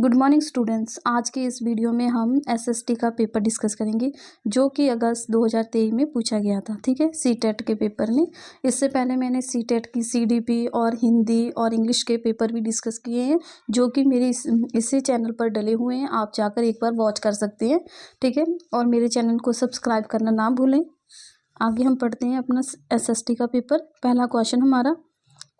Good morning students. आज के इस वीडियो में हम एसएसटी का पेपर डिस्कस करेंगे जो कि अगस्त 2023 में पूछा गया था। ठीक है, सीटेट के पेपर में। इससे पहले मैंने सीटेट की सीडीपी और हिंदी और इंग्लिश के पेपर भी डिस्कस किए हैं जो कि मेरे इसी चैनल पर डले हुए हैं। आप जाकर एक बार वॉच कर सकते हैं। ठीक है, और मेरे चैनल को सब्सक्राइब करना ना भूलें। आगे हम पढ़ते हैं अपना एसएसटी का पेपर। पहला क्वेश्चन हमारा,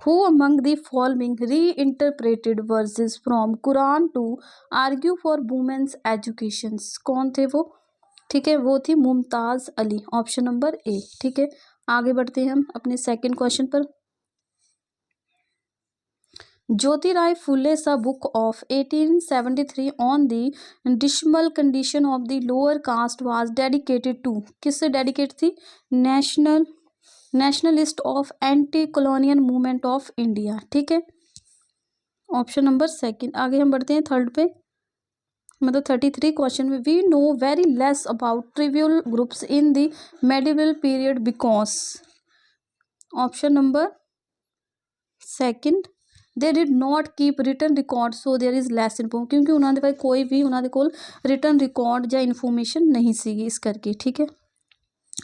Who among the following reinterpreted verses from Quran to argue for women's education? कौन थे वो? ठीक है, वो थी मुमताज़ अली, ऑप्शन नंबर ए। ठीक है, आगे बढ़ते हैं हम अपने सेकंड क्वेश्चन पर। Jyotirao Phule's a book of 1873 on the dismal condition of the lower caste was dedicated to, किससे डेडिकेट थी? Nationalist of anti colonial movement of India. ठीक है, ऑप्शन नंबर सेकंड। आगे हम बढ़ते हैं थर्ड पे, मतलब 33 क्वेश्चन में। We know very less about trivial groups in the medieval period because, option number second, they did not keep written record so there is less inform, क्योंकि उन्होंने कोई भी उन्होंने कोल रिटन रिकॉर्ड या इन्फॉर्मेशन नहीं सीगी इस करके। ठीक है,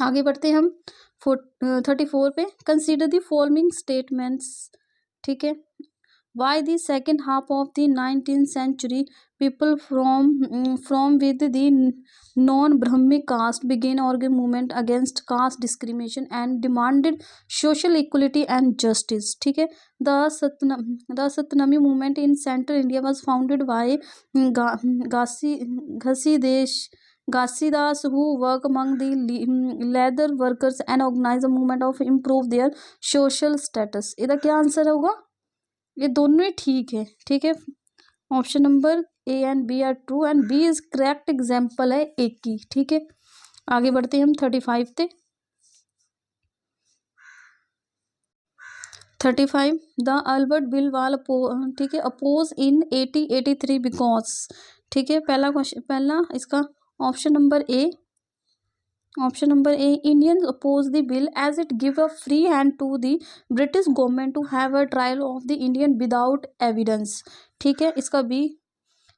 आगे बढ़ते हैं हम 34 पे। Consider the following statements. ठीक है, वाई the second half of the 19th century people from with the non ब्राह्मिक caste began organ movement against caste discrimination and demanded social equality and justice. ठीक है, the Satnami movement in central India was founded by Ghasidas who work among the leather workers and organize a movement of improve their social status। इसका क्या answer होगा? ये दोनों ही ठीक है। ठीक है, option number A and B are true and B is correct example है एक की। ठीक है, आगे बढ़ते हैं हम 35 पे। 35 द अल्बर्ट बिल वाल, ठीक है, अपोज इन 1883 बिकॉज। ठीक है, पहला क्वेश्चन, पहला इसका option number A, Indians oppose the bill as it give a free hand to the British government to have a trial of the Indian without evidence. ठीक है, इसका बी,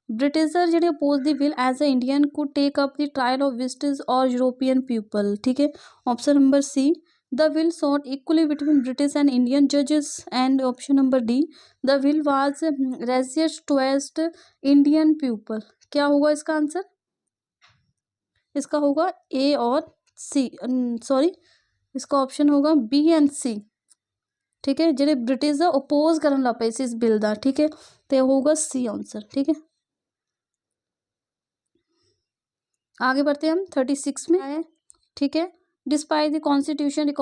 ब्रिटिशर जेडे oppose the bill as a Indian could take up the trial of visitors और European people. ठीक है, option number C, the will sought equally between British and Indian जजेस and option number D, the will was रेजियस towards Indian people. क्या होगा इसका answer? इसका होगा ए और सी, सॉरी, इसका ऑप्शन होगा बी एंड सी। ठीक है, जेडे ब्रिटिश अपोज करन लग पे इस बिल दा। ठीक है, तो होगा सी आंसर। ठीक है, आगे बढ़ते हैं हम 36 में आए। ठीक है, despite the constitution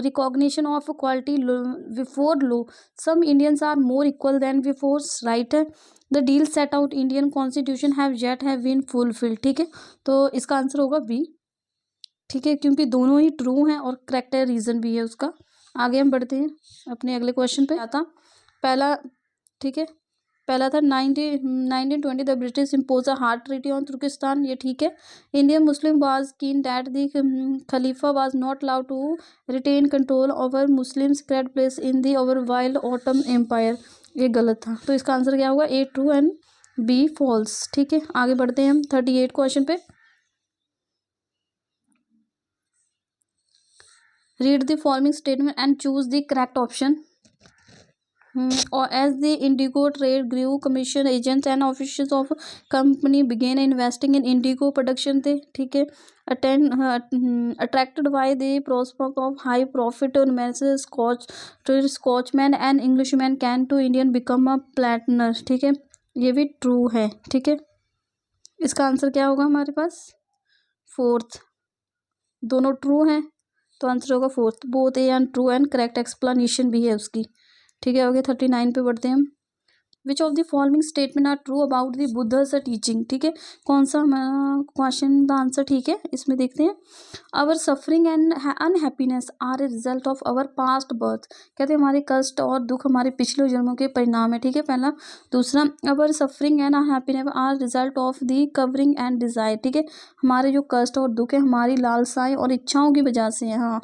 recognition of equality before law some Indians are more equal than before, right है। The deal set out Indian constitution have yet have been fulfilled. ठीक है, तो इसका आंसर होगा बी। ठीक है, क्योंकि दोनों ही ट्रू हैं और करेक्ट है, रीजन भी है उसका। आगे हम बढ़ते हैं अपने अगले क्वेश्चन पे। आता पहला, ठीक है, पहला था 1920 the British impose a hard treaty on Turkistan. ये ठीक है। Indian Muslim was keen that the Khalifa was not allowed to retain control over Muslim spread place in the over wild autumn empire. ये गलत था, तो इसका आंसर क्या होगा? A true and B false. ठीक है, आगे बढ़ते हैं हम 38 क्वेश्चन पे। Read the following statement and choose the correct option. Or as the indigo trade grew, commission agents and officials of company began investing in indigo production थे। ठीक है, attracted by the prospect of high profit, Scotchman and Englishman can to Indian become a planter। ठीक है, ये भी true है। ठीक है, इसका आंसर क्या होगा हमारे पास? फोर्थ, दोनों ट्रू हैं तो आंसर होगा fourth. Both A and true and correct explanation भी है उसकी। ठीक है, आगे 39 पे बढ़ते हैं हम। Which of the following statement are true about the Buddha's teaching. ठीक है, कौन सा हमारा क्वेश्चन का आंसर ठीक है इसमें देखते हैं। Our suffering and unhappiness are a result of our past birth. कहते हैं हमारे कष्ट और दुख हमारे पिछले जन्मों के परिणाम है। ठीक है, पहला। दूसरा, our suffering and unhappiness are result of the covering and desire. ठीक है, हमारे जो कष्ट और दुख है हमारी लालसाएं और इच्छाओं की वजह से है। हाँ,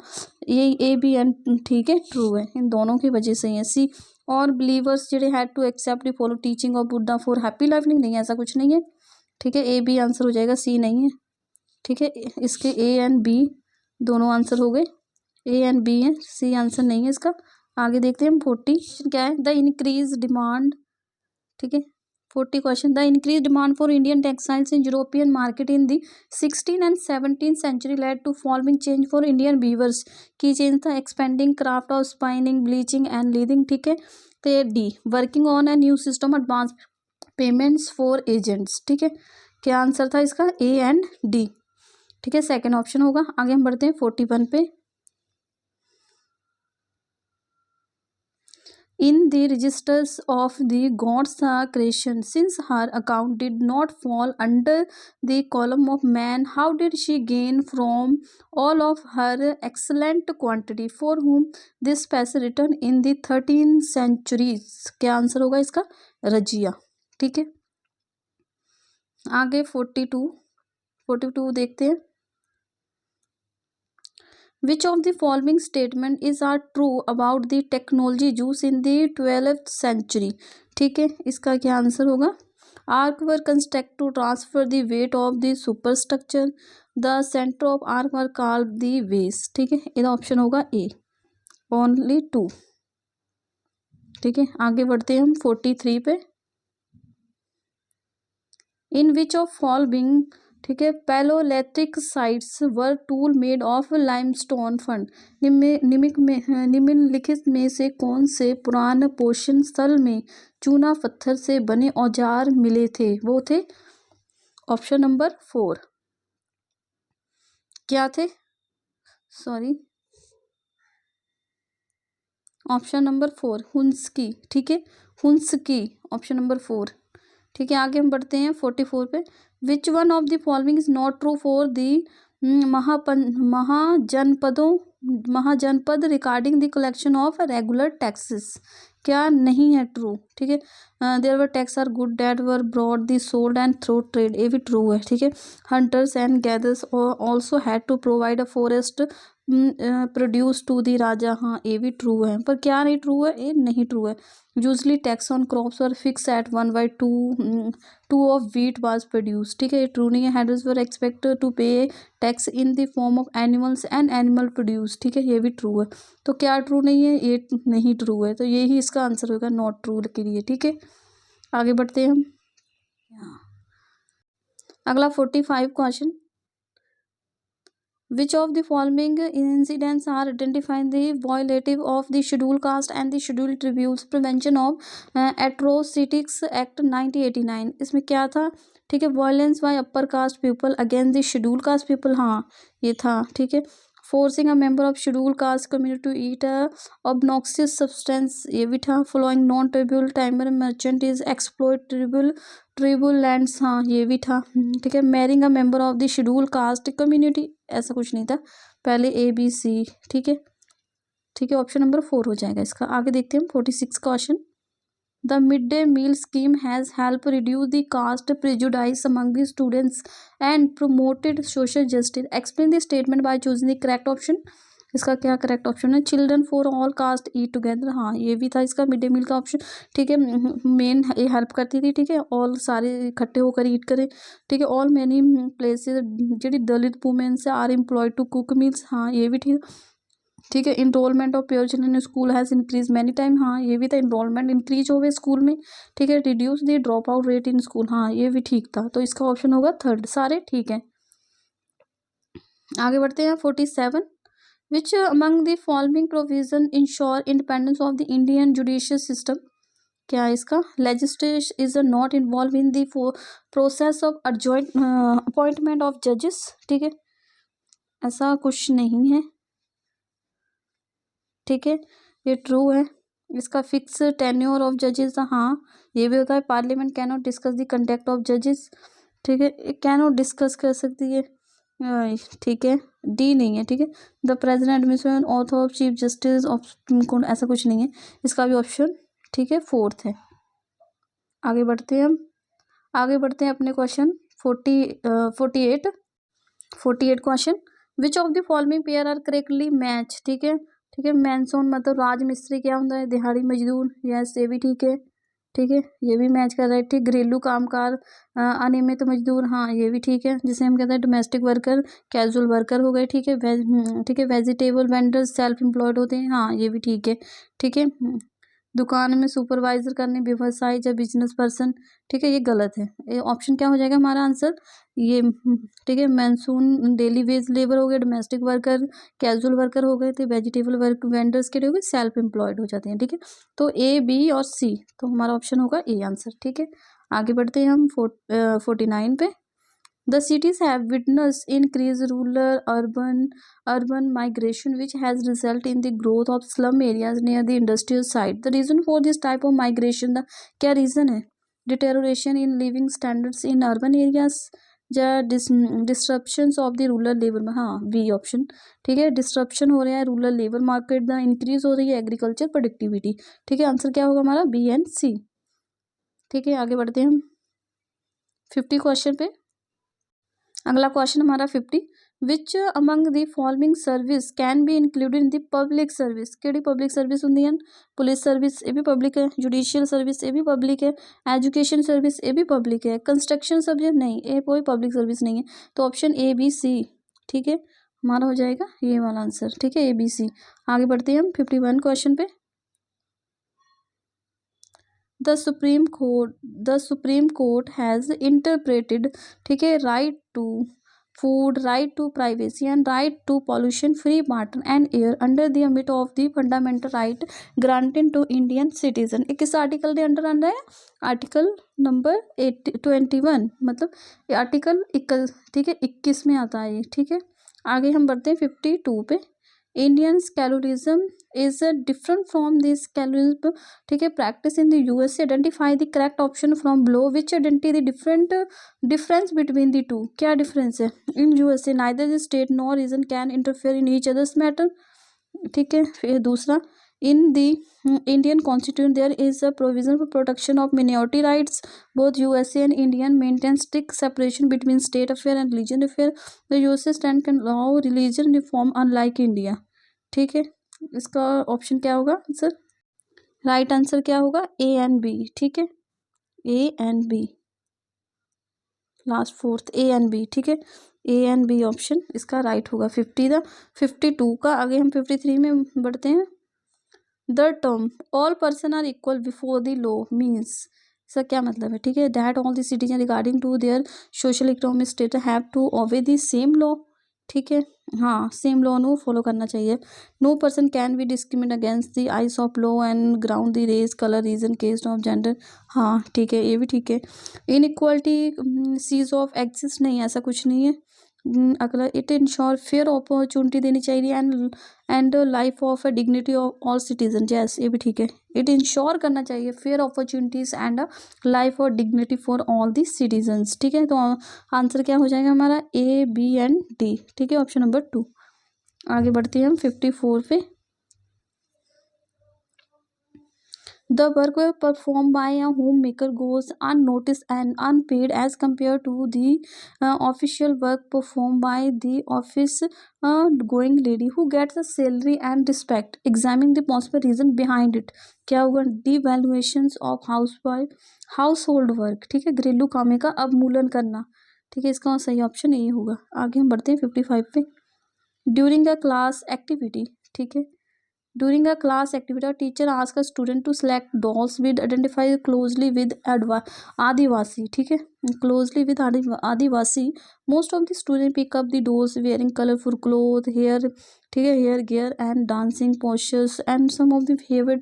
ये ए बी एंड ठीक है, ट्रू है, इन दोनों की वजह से है। सी, और बिलीवर्स ਜਿਹੜੇ had to accept the follow teaching of Buddha for happy life, नहीं ऐसा कुछ नहीं है, ठीक है। ए बी आंसर हो जाएगा, सी नहीं है, ठीक है। इसके ए एंड बी दोनों आंसर हो गए, ए एंड बी है, सी आंसर नहीं है इसका। आगे देखते हैं हम 40 क्या है, द इंक्रीज डिमांड, ठीक है। 40 question, the increase demand for Indian textiles in European market in the 16 and 17 century led to following change for Indian weavers, की चेंज था expanding craft of spinning bleaching and leading, ठीक है। तो D working on a new system advance payments for agents, ठीक है। क्या answer था इसका, ए एंड डी, ठीक है, सेकेंड ऑप्शन होगा। आगे हम बढ़ते हैं 41 पे। In the registers of the God's creation, since her account did not fall under the column of man, how did she gain from all of her excellent quantity, for whom this passage written in the 13th centuries? क्या answer होगा इसका, रजिया, ठीक है। आगे 42 देखते हैं। Which of the following statement is are true about the technology used in the 12th century, ठीक है। इसका क्या आंसर होगा, arc were constructed to transfer the weight of the superstructure, the center of arc were called the base, ठीक है। इसका option होगा ए, only 2, ठीक है। आगे बढ़ते हैं हम 43 पे। इन विच ऑफ फॉलोइंग, ठीक है, palaeolithic sites were tool made of limestone fund, निम्नलिखित में से कौन से पुरान पोषण स्थल में चूना पत्थर से बने औजार मिले थे, वो थे ऑप्शन नंबर 4, क्या थे, सॉरी, ऑप्शन नंबर 4 हुंस्की, ठीक है, हुंस्की ऑप्शन नंबर 4, ठीक है। आगे हम बढ़ते हैं 44 पे। Which one of the following is not true for the Mahajanapada regarding the collection of regular taxes, क्या नहीं है ट्रू, ठीक है। There were tax are good that were broad the sold and through trade, ये भी ट्रू है, ठीक है। Hunters and gatherers also had to provide a forest produce to the raja, हाँ ये भी ट्रू है, पर क्या नहीं ट्रू है, ये नहीं ट्रू है। Usually tax on crops were fix eight 1/2 of wheat was produce, ठीक है, ये ट्रू नहीं है। हेडर्स वर एक्सपेक्ट टू पे tax in the form of animals and animal produce, ठीक है, ये भी ट्रू है। तो क्या ट्रू नहीं है, ये नहीं ट्रू है, तो यही इसका आंसर होगा नॉट ट्रू के लिए, ठीक है। आगे बढ़ते हैं हम, अगला 45 question. Which of the following incidents are identifying the violative of the Scheduled Caste and the Scheduled Tribes Prevention of Atrocities Act 1989? इसमें क्या था, ठीक है, violence by upper caste people against the scheduled caste people, हाँ ये था, ठीक है। Forcing a member of scheduled caste community to eat obnoxious substance, ये भी था। Following non tribal timer merchant is exploit tribal lands, हाँ ये भी था, ठीक है। Marrying a member of the scheduled caste community, ऐसा कुछ नहीं था, पहले ए बी सी, ठीक है, ठीक है, ऑप्शन नंबर 4 हो जाएगा इसका। आगे देखते हैं 46 question. The mid day meal scheme has help reduce the caste prejudice among the students and promoted social justice, explain the statement by choosing the correct option, इसका क्या करेक्ट ऑप्शन है, children for all caste eat together, हाँ ये भी था इसका mid day मील का option, ठीक है। मेन ये हेल्प करती थी, ठीक है, ऑल सारे इकट्ठे होकर ईट करें, ठीक है। ऑल मैनी प्लेसेस जी Dalit womens are employed to cook meals, हाँ ये भी ठीक, ठीक है। Enrolment of poor children in school has increase many time, हाँ ये भी था, इनरोलमेंट इंक्रीज हो गए स्कूल में, ठीक है। Reduce the drop out rate in school, हाँ ये भी ठीक था, तो इसका ऑप्शन होगा 3rd, सारे ठीक है। आगे बढ़ते हैं 47। Which among the following provision ensure independence of the Indian judicial system, क्या इसका, legislation is not involve in the process of appointment of जजेस, ठीक है, ऐसा कुछ नहीं है, ठीक है, ये ट्रू है। इसका फिक्स टेन्योर ऑफ जजेस, हाँ ये भी होता है। Parliament can not discuss the conduct of जजेस, ठीक है, कैन नॉट डिस्कस कर सकती है, ठीक है, डी नहीं है, ठीक है। The president administration author of chief justice of supreme court, ऐसा कुछ नहीं है, इसका भी ऑप्शन, ठीक है, 4th है। आगे बढ़ते हैं हम, आगे बढ़ते हैं अपने question 48 question. Which of the following pair are correctly match, ठीक है, ठीक है। मैनसोन मतलब राज मिस्त्री क्या होता है, दिहाड़ी मजदूर, यस ये भी ठीक है। ठीक है, ये भी मैच कर रहा है। ठीक, घरेलू कामकार, अनियमित मजदूर, हाँ ये भी ठीक है, जिसे हम कहते हैं डोमेस्टिक वर्कर, कैजुअल वर्कर हो गए। ठीक है, ठीक है, वेजिटेबल वेंडर्स सेल्फ एम्प्लॉयड होते हैं, हाँ ये भी ठीक है। ठीक है, दुकान में सुपरवाइजर करने, व्यवसायी या बिजनेस पर्सन। ठीक है, ये गलत है। ये ऑप्शन क्या हो जाएगा हमारा आंसर, ये ठीक है, मैनसून डेली वेज लेबर हो गए, डोमेस्टिक वर्कर, कैजुअल वर्कर हो गए थे, वेजिटेबल वर्क वेंडर्स के हो गए सेल्फ एम्प्लॉयड हो जाते हैं। ठीक है, तो ए बी और सी, तो हमारा ऑप्शन होगा ए आंसर। ठीक है, आगे बढ़ते हैं हम 49 पे। The cities have witnessed increased rural urban migration, which has resulted in the growth of slum areas near the industrial site. The reason for this type of migration, the क्या reason है, deterioration in living standards in urban areas या disruptions of the rural labor में, हाँ B option. ठीक है, disruption हो रहा है rural labour market, the increase हो रही है एग्रीकल्चर प्रोडक्टिविटी। ठीक है, आंसर क्या होगा हमारा बी एंड सी। ठीक है, आगे बढ़ते हैं हम 50 क्वेश्चन पे। अगला क्वेश्चन हमारा 50, which among the following service can be included in the public service. केड़ी पब्लिक सर्विस होंगी, पुलिस सर्विस ये भी पब्लिक है, जुडिशियल सर्विस ये भी पब्लिक है, एजुकेशन सर्विस ये भी पब्लिक है, कंस्ट्रक्शन सर्विस नहीं, ये कोई पब्लिक सर्विस नहीं है। तो ऑप्शन ए बी सी, ठीक है, हमारा हो जाएगा ये वाला आंसर। ठीक है, ए बी सी। आगे बढ़ते हैं हम 51 क्वेश्चन पे। The supreme court has interpreted, ठीक है, right to food, right to privacy and right to pollution free water and air under the ambit of the fundamental right granted to Indian citizen. ये किस article के under आना है, article number 21, मतलब ये article 21, ठीक है 21 में आता है ये। ठीक है, आगे हम बढ़ते हैं 52 पे। Indian secularism is different from this secularism, ठीक है, practice in the USA, identify the correct option from below, which identity the difference between the two. क्या डिफरेंस है, in USA neither the state nor reason can interfere in each others matter. ठीक है, फिर दूसरा, in the Indian constitution there is a provision for protection of minority rights, both USA and Indian maintain strict separation between state affair and religion affair, the USA stand can allow religion reform unlike India. ठीक है, इसका option क्या होगा answer, right answer क्या होगा, ए and B. ठीक है, A and B, last fourth A and B. ठीक है, ए एंड बी ऑप्शन इसका राइट होगा। 52 का आगे हम 53 में बढ़ते हैं। The term all person are equal before the law means, इसका क्या मतलब है, ठीक है, that all the citizen regarding to their social economic status have to obey the same law. ठीक है, हाँ सेम लॉ नो फॉलो करना चाहिए। No person can be discriminate against the eyes of law and ground the race colour reason case of gender, हाँ ठीक है ये भी ठीक है। इनइक्वालिटी सीज ऑफ एग्जिस्ट नहीं, ऐसा कुछ नहीं है। अगला, इट इंश्योर फेयर अपॉर्चुनिटी देनी चाहिए and life of dignity of all citizen, जैस ये भी ठीक है। इट इंश्योर करना चाहिए फेयर अपॉर्चुनिटीज एंड लाइफ और dignity for all the citizens. ठीक है, तो आंसर क्या हो जाएगा हमारा ए बी एंड डी। ठीक है, ऑप्शन नंबर 2। आगे बढ़ते हैं हम 54 पे। The work performed by a homemaker goes unnoticed and unpaid as compared to the official work performed by the office going lady who gets a salary and respect. Examine the possible reason behind it. क्या होगा, devaluations of household work। ठीक है, घरेलू कामे का अवमूल्यन करना। ठीक है, इसका सही ऑप्शन ये होगा। आगे हम बढ़ते हैं 55 पे। ड्यूरिंग अ क्लास एक्टिविटी, ठीक है, during a class activity, a teacher asks a student to select dolls with identify closely with Adivasi. ठीक है, closely with Adivasi. Most of the students pick up the dolls wearing colorful clothes, hair, ठीक है, hair gear and dancing postures and some of the behavior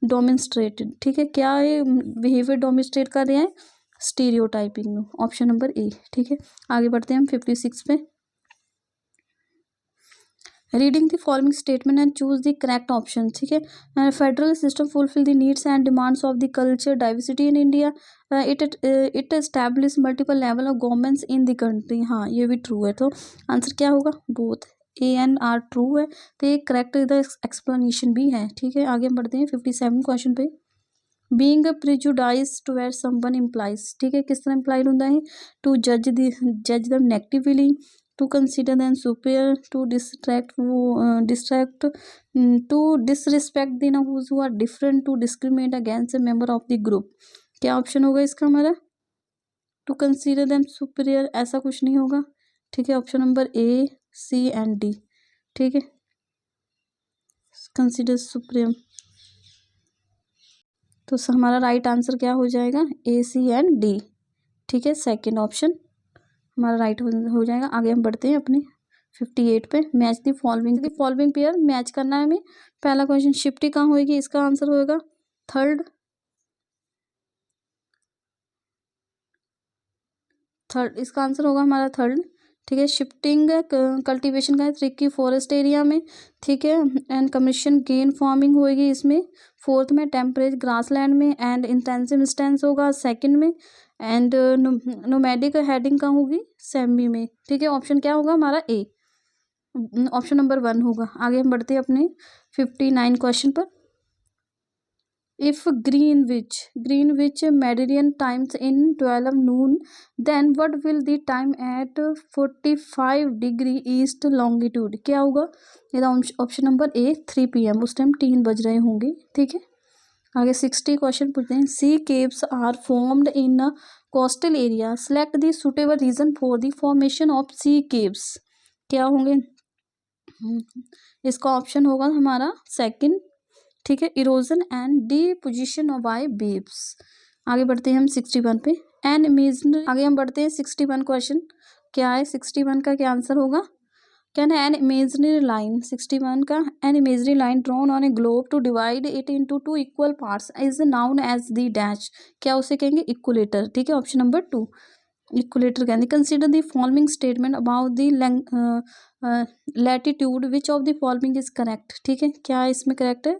demonstrated। ठीक है, क्या ये behavior demonstrate कर रहे हैं, stereotyping। ऑप्शन नंबर ए। ठीक है, आगे बढ़ते हैं हम 56 पे। Reading the following statement and choose the correct option. ठीक है, federal system fulfil the needs and demands of the culture diversity in India, it establish multiple level of governments in the country, हाँ ये भी true है। तो answer क्या होगा, both A and R true है, तो ये करेक्ट एक्सप्लेनेशन भी है। ठीक है, आगे हम बढ़ते हैं 57 क्वेश्चन पे। Being prejudice towards someone implies, ठीक है, किस तरह इम्प्लाइड होता है, टू जज them negatively, to consider than superior, to to disrespect the whose who are different, to discriminate against a member of the group. क्या ऑप्शन होगा इसका हमारा? टू कंसिडर दैम सुपीरियर, ऐसा कुछ नहीं होगा। ठीक है, option number A, C and D. ठीक है, कंसिडर सुप्रीम, तो हमारा राइट आंसर क्या हो जाएगा? ए, सी एंड डी। ठीक है, सेकंड ऑप्शन हमारा राइट हो जाएगा। आगे हम बढ़ते हैं अपने 58 पे। Match the following pair, match करना है हमें। पहला क्वेश्चन, शिफ्टी कहाँ होगी? इसका आंसर होगा थर्ड, इसका आंसर होगा हमारा थर्ड। ठीक है, शिफ्टिंग कल्टीवेशन का है त्रिकी फॉरेस्ट एरिया में। ठीक है, एंड कमीशन गेन फार्मिंग होगी इसमें। फोर्थ में टेम्परेट ग्रासलैंड में, एंड इंटेंसिव स्टेंस होगा सेकंड में, एंड नोमैडिक हेडिंग कहाँ होगी? सेमी में। ठीक है, ऑप्शन क्या होगा हमारा? ए, ऑप्शन नंबर 1 होगा। आगे हम बढ़ते हैं अपने 59 क्वेश्चन पर। If Greenwich Meridian times in 12 noon, then what will the time at 45 degree east longitude? क्या होगा? ये ऑप्शन नंबर ए 3 PM, उस टाइम 3 बज रहे होंगे। ठीक है, आगे 60 क्वेश्चन पूछते हैं। Sea caves are formed in a coastal area, select the suitable reason for the formation of sea caves. क्या होंगे इसका? ऑप्शन होगा हमारा सेकंड। ठीक है, erosion and deposition of by waves. आगे बढ़ते हैं हम 61 पे। एन इमेजिनरी, आगे हम बढ़ते हैं 61 क्वेश्चन। क्या है 61 का? क्या आंसर होगा? क्या है? एन इमेजिनरी लाइन, 61 का, an imaginary line drawn on a globe to divide it into 2 equal parts is known as the dash. क्या उसे कहेंगे? इक्वलेटर। ठीक है, ऑप्शन नंबर 2 इक्वलेटर कहेंगे। Consider the following statement about the latitude, which of the following is correct. ठीक है, क्या इसमें करेक्ट है?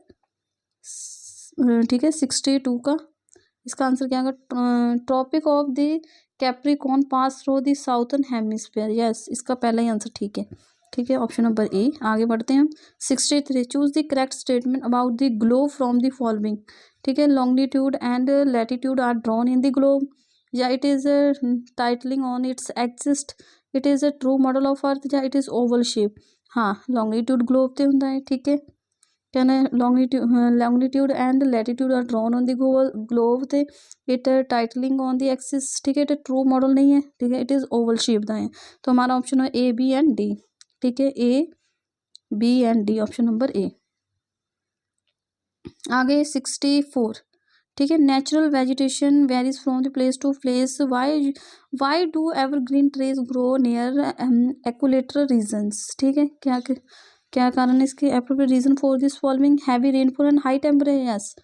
ठीक है, 62 का इसका आंसर क्या होगा? Tropic of the Capricorn pass through the southern hemisphere. Yes, इसका पहला ही आंसर ठीक है। ठीक है, ऑप्शन नंबर ए। आगे बढ़ते हैं हम 63। Choose the correct statement about the globe from the following. ठीक है, longitude and latitude are drawn in the globe, या it is tilting on its axis, it is a true model of earth, या it is oval shape. हाँ, longitude globe ते ਹੁੰਦਾ है। ठीक है, कहना है longitude and latitude are drawn on the globe थे, it tilting on the axis. ठीक है, इट ट्रू मॉडल नहीं है। ठीक है, इट इज ओवल शेप दा है। तो हमारा ऑप्शन है ए, बी एंड डी। ठीक है, A, B and D, option number A. आगे 64। ठीक है, natural vegetation varies from the place to place, why do evergreen trees grow near equatorial regions. ठीक है, क्या कारण है इसके? Appropriate reason for this following, heavy rainfall and high temperature. Yes,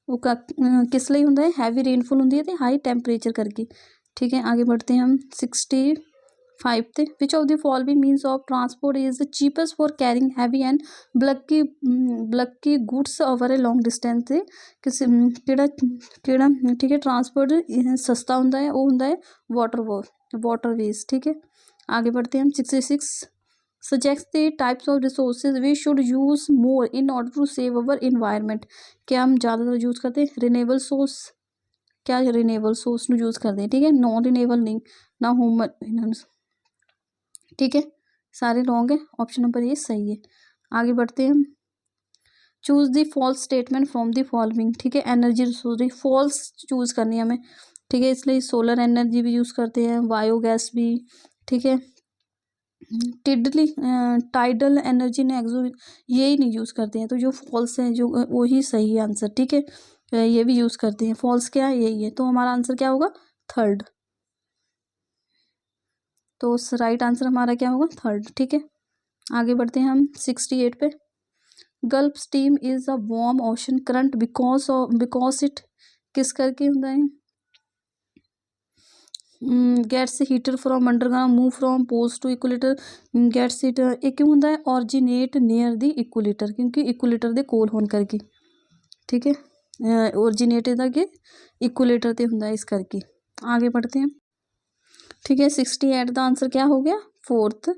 वो किस लिए होता है? हैवी रेनफॉल होती है तो हाई टेम्परेचर करके। ठीक है, आगे बढ़ते हैं हम 65 पे। विच of the following means of transport is the cheapest for carrying heavy and bulky goods over a long distance. से किसी केड़ा ठीक है, ट्रांसपोर्ट सस्ता होता है, वो होता है वाटरवेज। ठीक है, आगे बढ़ते हैं हम 66। Suggest the types of resources we should use more in order to save our environment. क्या हम ज़्यादातर यूज़ करते हैं? रिन्यूएबल सोर्स, क्या रिन्यूएबल सोर्स यूज़ करते हैं। ठीक है, नॉन रिन्यूएबल नहीं, ना होम। ठीक है, सारे रॉन्ग है, ऑप्शन नंबर ए सही है। आगे बढ़ते हैं, choose the false statement from the following. ठीक है, एनर्जी रिसोर्स फॉल्स चूज करनी है हमें। ठीक है, इसलिए सोलर एनर्जी भी यूज़ करते हैं, बायोगैस भी। ठीक है, टाइडल एनर्जी ने यही नहीं यूज़ करते हैं, तो जो फॉल्स है जो वही सही है आंसर। ठीक है, ये भी यूज़ करते हैं, फॉल्स क्या है? यही है, तो हमारा आंसर क्या होगा? थर्ड। तो राइट आंसर हमारा क्या होगा? थर्ड। ठीक है, आगे बढ़ते हैं हम 68 पे। Gulf Stream is a warm ocean current because it किस करके होता है? Gets heater from underground move from poles to equator, gets it ये क्यों होता है? ऑरिजिनेट नियर द इक्वेटर, क्योंकि इक्वेटर दे कोल होने करके। ठीक है, ओरिजिनेट इधर के इक्वेटर ते होता है इस करके। आगे बढ़ते हैं। ठीक है, 68 का आंसर क्या हो गया? फोर्थ।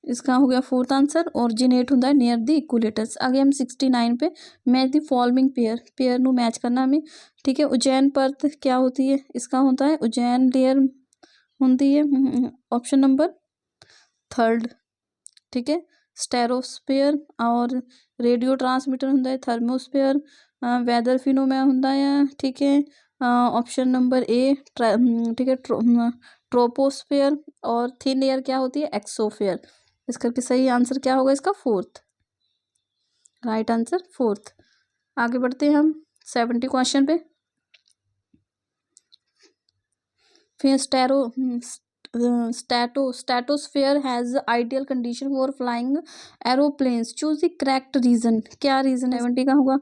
इसका हो गया फोर्थ आंसर, ओरिजिनेट होता है नियर द इक्वेटर्स। आगे हम 69 पे। मैच द फॉलोइंग पेयर नु मैच करना हमें। ठीक है, उज्जैन पर्थ क्या होती है? इसका होता है उज्जैन लेयर होती है, ऑप्शन नंबर थर्ड, ठीक है। स्टेरोस्फेयर और रेडियो ट्रांसमीटर होंगे है थर्मोस्फेयर, वैदर फिनोमेना होंगे है, ठीक है। ऑप्शन नंबर ए ठीक है ट्रोपोस्फेयर, और थिन एयर क्या होती है एक्सोफेयर। इस करके सही आंसर क्या होगा इसका फोर्थ, राइट आंसर फोर्थ। आगे बढ़ते हैं हम 70 क्वेश्चन पे। फिर stratosphere has ideal condition for flying aeroplanes, choose the correct reason. क्या रीजन है 70 का होगा?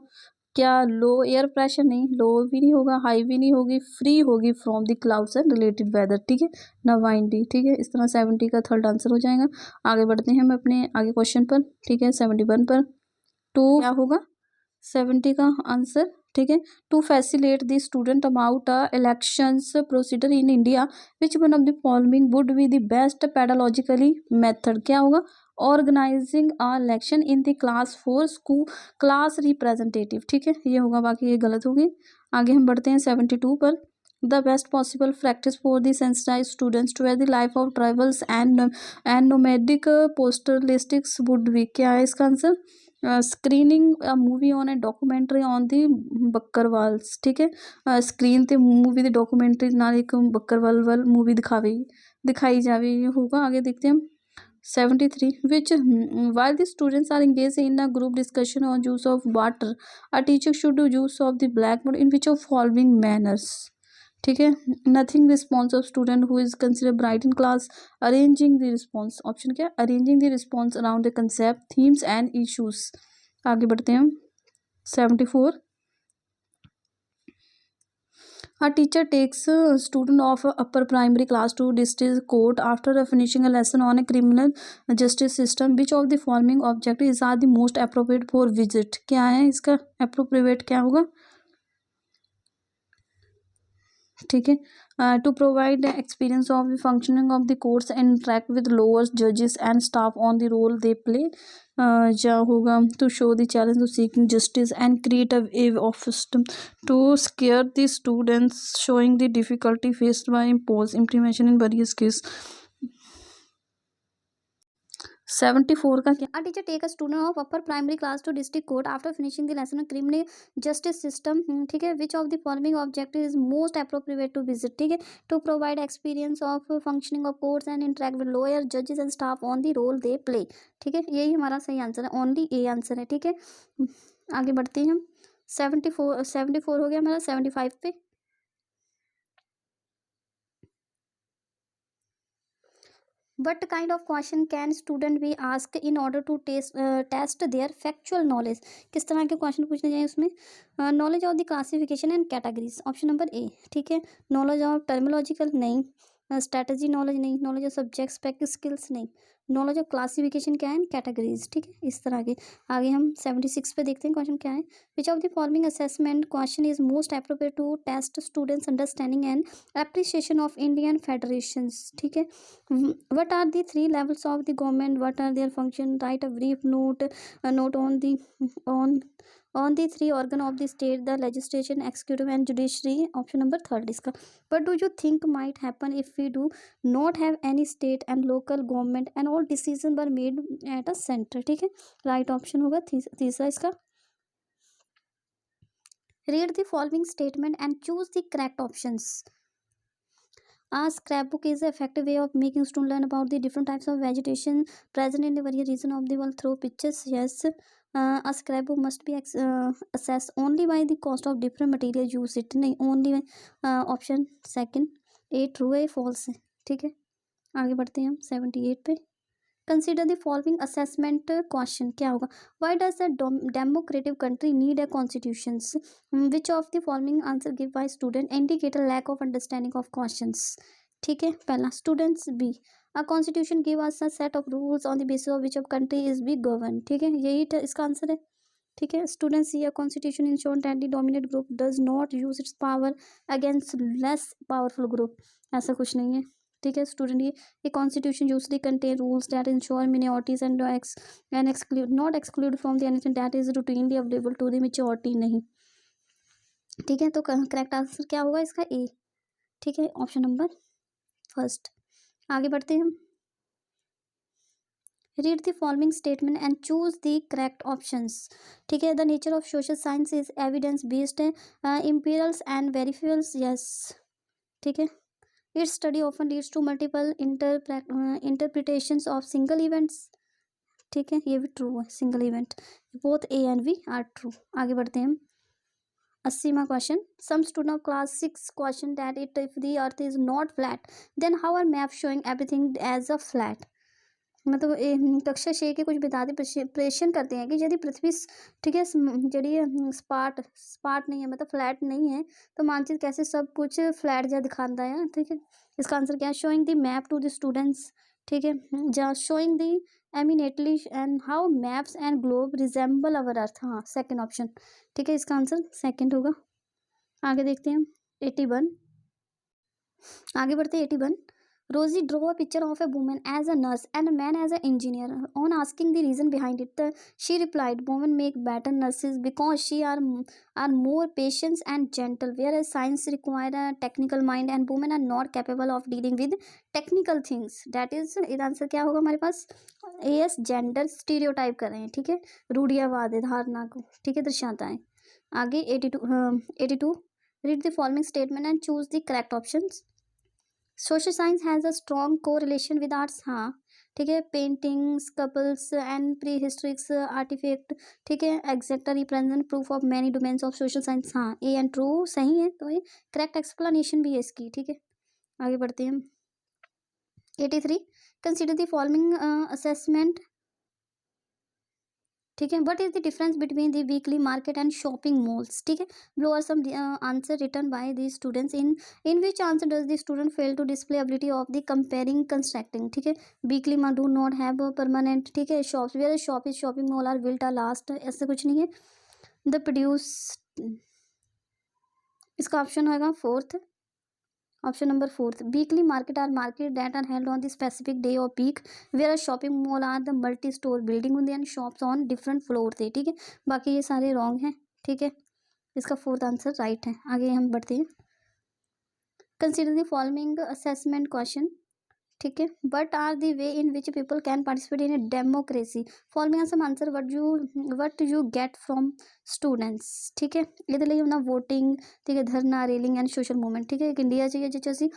क्या लो एयर प्रेशर, नहीं लो भी नहीं होगा, हाई भी नहीं होगी, फ्री होगी from the clouds and related weather, ठीक है ना 90, ठीक है। इस तरह 70 का थर्ड आंसर हो जाएगा। आगे बढ़ते हैं हम अपने आगे क्वेश्चन पर, ठीक है 71 पर। टू क्या होगा 70 का आंसर, ठीक है। To facilitate the student about elections procedure in India which one of the following would be the best pedagogically method. क्या होगा? Organising a election in the class for school class representative, ठीक है ये होगा, बाकी ये गलत होगी। आगे हम बढ़ते हैं 72 पर। The best possible practice for the sensitise students to the life of tribals and nomadic pastoralists would be. क्या है इसका answer? Screening movie on a documentary on the Bakarwals, ठीक है। स्क्रीन ते मूवी दी डॉक्यूमेंट्री नाल एक बक्करवाल वाल मूवी दिखाई जावे, ये होगा। आगे देखते हैं हम 73 विच while the students are engaged in a group discussion on use of water, a teacher should do use of the blackboard in which of following manners, ठीक है। Nothing response of student who is consider bright in class, arranging the response, option क्या? Arranging the response around the concept themes and issues. आगे बढ़ते हैं हम 74। A teacher takes a student of a upper primary class to district court after finishing a lesson on a criminal justice system. Which of the following objectives are the most appropriate for visit? क्या है इसका appropriate क्या होगा? ठीक है। To provide experience of the functioning of the courts and interact with lawyers जजेस and staff on the role they play, या होगा to show the challenge of seeking justice and create a way of system to scare the students showing the difficulty faced by impose implementation in various case. 74 का क्या? A teacher take a student of upper primary class to district court after finishing the lesson on criminal justice system, ठीक है। Which of the following objective is most appropriate to visit, ठीक है। To provide experience of functioning of courts and interact with lawyers, judges and staff on the role they play, ठीक है यही हमारा सही answer है, ओनली ए आंसर है, ठीक है। आगे बढ़ते हैं हम 74 हो गया हमारा 75 पे। What kind of question can student be asked in order to test their factual knowledge? किस तरह के क्वेश्चन पूछने जाए उसमें? Knowledge of the classification and categories, option number ए, ठीक है। नॉलेज ऑफ टर्मिनोलॉजिकल नहीं, स्ट्रेटजी नॉलेज नहीं, knowledge of subject specific skills नहीं, नॉलेज ऑफ क्लासिफिकेशन क्या है? कैटेगरीज, ठीक है इस तरह के। आगे हम 76 पे देखते हैं क्वेश्चन क्या है। Which of the following assessment question is most appropriate to test students understanding and appreciation of Indian federations, ठीक है। What are the three levels of the government? What are their function? Write a brief note on the three organ of the state: the legislation, executive, and judiciary. Option number third इसका. What do you think might happen if we do not have any state and local government and all decisions were made at a center? ठीक है, right option होगा तीसरा इसका. Read the following statement and choose the correct options. A scrapbook is an effective way of making students learn about the different types of vegetation present in the various regions of the world through pictures. Yes. A scrapbook must be assessed only by the cost of different material used. it नहीं only option second A true है false है, ठीक है। आगे बढ़ते हैं हम 78 पे। Consider the following assessment question, क्या होगा? Why does the democratic country need a constitution? Which of the following answer give by student indicate lack of understanding of questions, ठीक है। पहला students B, a constitution give us a set of rules on the basis of which of country is be govern, ठीक है यही इसका answer है, ठीक है। Students C, a constitution ensure that the dominate group does not use its power against less powerful group, ऐसा कुछ नहीं है, ठीक है। स्टूडेंट ये constitution usually contain rules that ensure minorities and exclude not exclude from the anything that is routinely available to the majority, नहीं, ठीक है। तो करेक्ट आंसर क्या होगा इसका? ए, ठीक है ऑप्शन नंबर फर्स्ट। आगे बढ़ते हैं हम read the following statement and choose the correct options. ठीक है, the nature of social science is evidence based, empiricals and verifiables, yes. ठीक है, its study often leads to multiple interpretations of single events. ठीक है, ये भी true है, single event. Both A and B are true. आगे बढ़ते हैं हम। 80वां question, some student of class 6 question that it if the earth is not flat then how are map showing everything as a flat. मतलब कक्षा 6 के कुछ विद्यार्थी प्रश्न करते हैं कि यदि पृथ्वी ठीक है जी स्पाट स्पाट नहीं है, मतलब फ्लैट नहीं है, तो मानचित्र कैसे सब कुछ फ्लैट जैसा दिखाता है। ठीक है, इसका आंसर क्या है, showing the map to the students. ठीक है, जहाँ showing the eminently and how maps and globe resemble our earth. हाँ, सेकंड ऑप्शन। ठीक है, इसका आंसर सेकंड होगा। आगे देखते हैं 81। आगे बढ़ते हैं 81। Rosie drew a picture of a woman as a nurse and a man as an engineer. On asking the reason behind it, she replied, "Women make better nurses because she are more patient and gentle, whereas science require a technical mind and women are not capable of dealing with technical things." That is, इसका answer क्या होगा हमारे पास? AS gender stereotype कर रहे हैं। ठीक है, रूढ़ियावाद धारणा को, ठीक है, दर्शाता है। आगे 82 read the following statement and choose the correct options. Social science has a strong correlation with arts. हाँ, ठीक है, paintings couples and prehistoric artefact, ठीक है, exact represent proof of many domains of social science. हाँ, A and true सही है, तो ये करेक्ट एक्सप्लेनेशन भी है इसकी। ठीक है, आगे बढ़ते हैं। 83 कंसिडर द फॉलोइंग असेसमेंट। ठीक है, what is the difference between the weekly market and shopping malls. ठीक है, below are some answer written by the students in which answer does the student fail to display ability of the comparing constructing. ठीक है, weekly mart do not have permanent, ठीक है, shops where shop is shopping mall are built are last, ऐसा कुछ नहीं है। The produce, इसका option होगा fourth, option number fourth. Weekly market are market that are held on the specific day of week, where shopping mall are the multi storey building होंगे and shops on different floor थे। ठीक है, बाकी ये सारे wrong हैं। ठीक है, इसका फोर्थ आंसर राइट है। आगे हम बढ़ते हैं। Consider the following assessment question. ठीक है, what are the way in which people can participate in a democracy. Following some answer what you get from students. ठीक है, ਇਹਦੇ ਲਈ ਉਹਨਾਂ ਵੋਟਿੰਗ, ਠੀਕ ਹੈ, ਧਰਨਾ, ਰੇਲਿੰਗ ਐਂਡ ਸੋਸ਼ਲ ਮੂਵਮੈਂਟ। ਠੀਕ ਹੈ, ਇੱਕ ਇੰਡੀਆ 'ਚ ਜਿਹ 'ਚ ਅਸੀਂ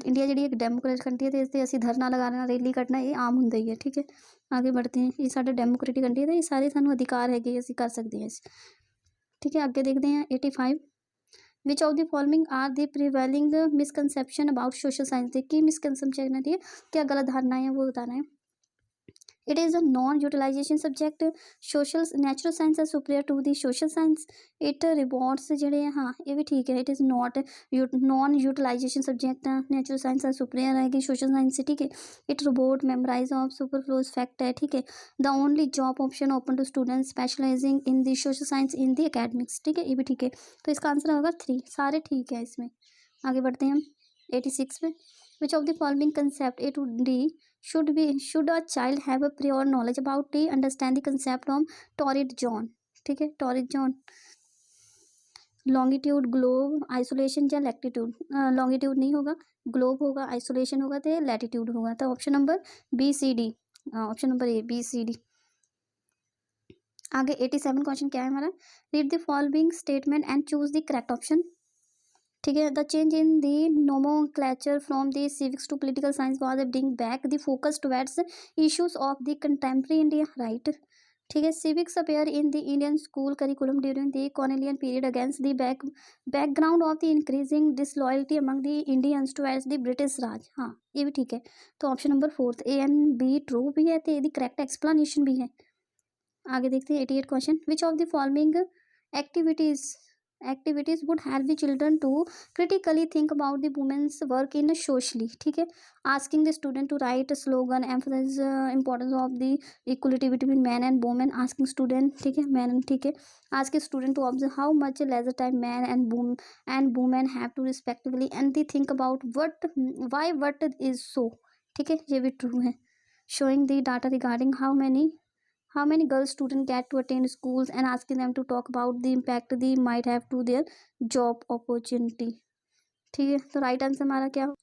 ਇੰਡੀਆ ਜਿਹੜੀ ਇੱਕ ਡੈਮੋਕ੍ਰੇਟਿਕ ਕੰਟਰੀ ਹੈ ਤੇ ਇਸ 'ਤੇ ਅਸੀਂ ਧਰਨਾ ਲਗਾਉਣਾ, ਰੈਲੀ ਕੱਢਣਾ, ਇਹ ਆਮ ਹੁੰਦਾ ਹੀ ਹੈ। ਠੀਕ ਹੈ, ਆਗੇ बढ़ते हैं। ਇਹ ਸਾਡਾ ਡੈਮੋਕ੍ਰੇਟਿਕ ਕੰਟਰੀ ਹੈ ਤੇ ਇਹ ਸਾਰੇ ਸਾਨੂੰ ਅਧਿਕਾਰ ਹੈਗੇ, ਅਸੀਂ ਕਰ ਸਕਦੇ ਹਾਂ। ਠੀਕ ਹੈ, ਅੱਗੇ ਦੇਖਦੇ ਹਾਂ 85। Which of the following are the prevailing misconception about social science. देखिए मिसकंसेप्शन है, क्या गलत धारणा है वो बताना है। It is a non utilisation subject, social natural science are superior to the social science, it rewards जड़े, हाँ ये भी ठीक है। It is not non utilisation subject, natural science are superior आएगी सोशल साइंस से। ठीक है, it report memorise of superfluous fact है। ठीक है, the only job option open to student specialising in the social science in the academics. ठीक है, ये भी ठीक है, तो इसका आंसर होगा 3, सारे ठीक है इसमें। आगे बढ़ते हैं हम 86 में। Which of the following concept A to D should a child have a prior knowledge about the understand the concept of torrid zone। ठीक है, torrid zone longitude, globe, isolation या लैटिट्यूड। लॉन्गिट्यूड नहीं होगा, ग्लोब होगा, isolation होगा, तो latitude होगा। तो option number B C D, option number A B C D. आगे 87 क्वेश्चन क्या है हमारा, read the following statement and choose the correct option. ठीक है, the change in the nomenclature from the civics to political science was a bring back the focus towards issues of the contemporary India, right. ठीक है, civics appear in the Indian school curriculum during the colonial period against the background of the increasing disloyalty among the Indians towards the British Raj. हाँ, ये भी ठीक है, तो option number fourth A and B true भी है, तो ये करेक्ट एक्सप्लेनेशन भी है। आगे देखते हैं 88 question. Which of the following activities would help the children to critically think about the women's work in socially। ठीक है, asking the student to write a slogan emphasize importance of the equality between men and women, asking student, ठीक है, men, ठीक है, asking student to observe how much leisure time men and women have to respectively and they think about why what is so। ठीक है, ये भी true है। showing the data regarding how many girls students get to attend schools and asking them to talk about the impact they might have to their job opportunity। ठीक है, तो right answer हमारा क्या हो,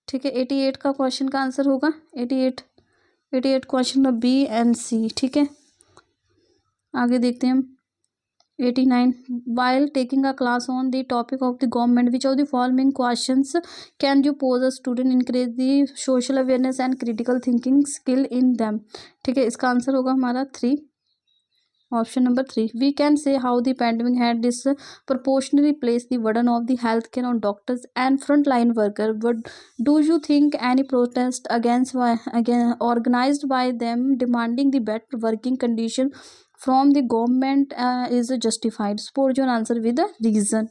ठीक है 88 का क्वेश्चन का आंसर होगा 88। 88 question number B and C, ठीक है। आगे देखते हैं हम 89 while taking a class on the topic of the government which of the following questions can you pose a student increase the social awareness and critical thinking skill in them, ठीक है। इसका answer होगा हमारा 3, option number 3। We can say how the pandemic had disproportionately placed the burden of the healthcare on doctors and frontline worker, but do you think any protest against organized by them demanding the better working condition from the government is justified? Support your answer with a reason,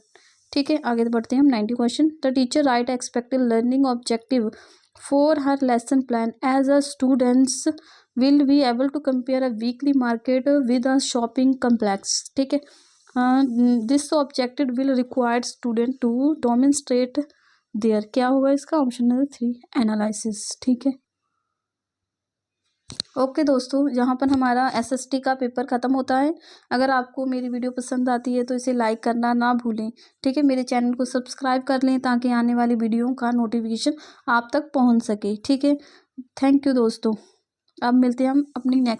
ठीक है। आगे बढ़ते हैं हम 90 question. The teacher write expected learning objective for her lesson plan as a students will be able to compare a weekly market with a shopping complex, ठीक है। this objective will require student to demonstrate their, क्या होगा इसका option number 3 analysis, ठीक है। Okay दोस्तों, यहाँ पर हमारा एसएसटी का पेपर ख़त्म होता है। अगर आपको मेरी वीडियो पसंद आती है तो इसे लाइक करना ना भूलें, ठीक है। मेरे चैनल को सब्सक्राइब कर लें ताकि आने वाली वीडियो का नोटिफिकेशन आप तक पहुँच सके, ठीक है। थैंक यू दोस्तों। अब मिलते हैं हम अपनी नेक्स्ट